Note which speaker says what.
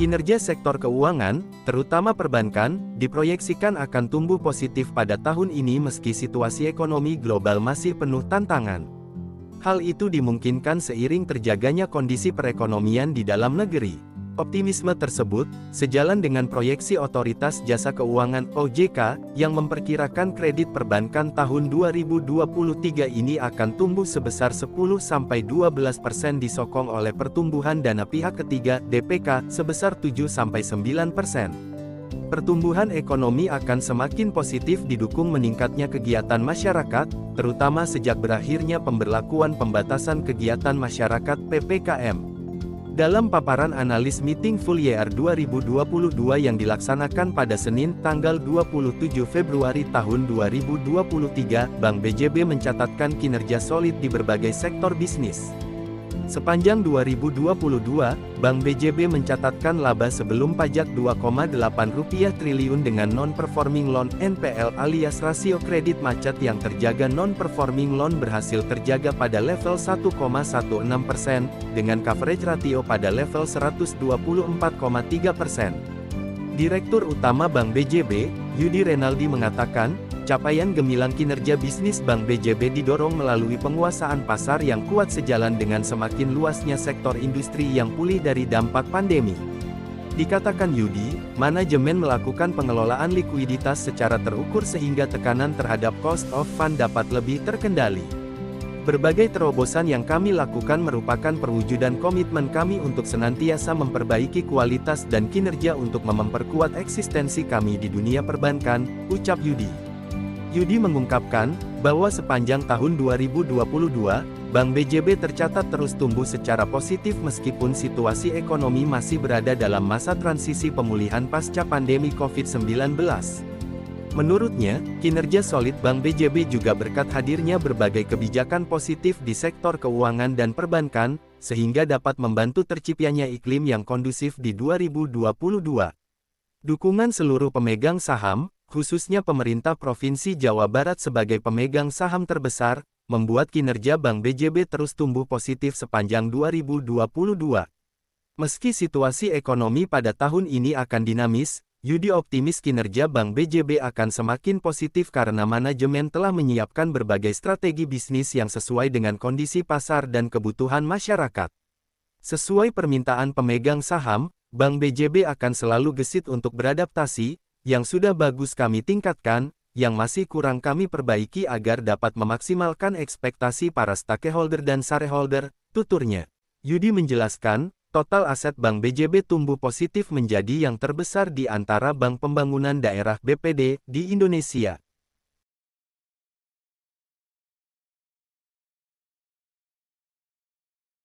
Speaker 1: Kinerja sektor keuangan, terutama perbankan, diproyeksikan akan tumbuh positif pada tahun ini meski situasi ekonomi global masih penuh tantangan. Hal itu dimungkinkan seiring terjaganya kondisi perekonomian di dalam negeri. Optimisme tersebut, sejalan dengan proyeksi Otoritas Jasa Keuangan (OJK), yang memperkirakan kredit perbankan tahun 2023 ini akan tumbuh sebesar 10-12% disokong oleh pertumbuhan dana pihak ketiga (DPK) sebesar 7-9%. Pertumbuhan ekonomi akan semakin positif didukung meningkatnya kegiatan masyarakat, terutama sejak berakhirnya pemberlakuan pembatasan kegiatan masyarakat (PPKM). Dalam paparan analis meeting full year 2022 yang dilaksanakan pada Senin, tanggal 27 Februari tahun 2023, Bank BJB mencatatkan kinerja solid di berbagai sektor bisnis. Sepanjang 2022, Bank BJB mencatatkan laba sebelum pajak Rp2,8 triliun dengan non-performing loan (NPL) alias rasio kredit macet yang terjaga. Non-performing loan berhasil terjaga pada level 1,16%, dengan coverage ratio pada level 124,3%. Direktur Utama Bank BJB, Yudi Renaldi mengatakan, capaian gemilang kinerja bisnis Bank BJB didorong melalui penguasaan pasar yang kuat sejalan dengan semakin luasnya sektor industri yang pulih dari dampak pandemi. Dikatakan Yudi, manajemen melakukan pengelolaan likuiditas secara terukur sehingga tekanan terhadap cost of fund dapat lebih terkendali. Berbagai terobosan yang kami lakukan merupakan perwujudan komitmen kami untuk senantiasa memperbaiki kualitas dan kinerja untuk memperkuat eksistensi kami di dunia perbankan, ucap Yudi. Yudi mengungkapkan, bahwa sepanjang tahun 2022, Bank BJB tercatat terus tumbuh secara positif meskipun situasi ekonomi masih berada dalam masa transisi pemulihan pasca pandemi COVID-19. Menurutnya, kinerja solid Bank BJB juga berkat hadirnya berbagai kebijakan positif di sektor keuangan dan perbankan, sehingga dapat membantu terciptanya iklim yang kondusif di 2022. Dukungan seluruh pemegang saham, khususnya pemerintah Provinsi Jawa Barat sebagai pemegang saham terbesar, membuat kinerja Bank BJB terus tumbuh positif sepanjang 2022. Meski situasi ekonomi pada tahun ini akan dinamis, Yudi optimis kinerja Bank BJB akan semakin positif karena manajemen telah menyiapkan berbagai strategi bisnis yang sesuai dengan kondisi pasar dan kebutuhan masyarakat. Sesuai permintaan pemegang saham, Bank BJB akan selalu gesit untuk beradaptasi, yang sudah bagus kami tingkatkan, yang masih kurang kami perbaiki agar dapat memaksimalkan ekspektasi para stakeholder dan shareholder, tuturnya. Yudi menjelaskan, total aset Bank BJB tumbuh positif menjadi yang terbesar di antara Bank Pembangunan Daerah (BPD) di Indonesia.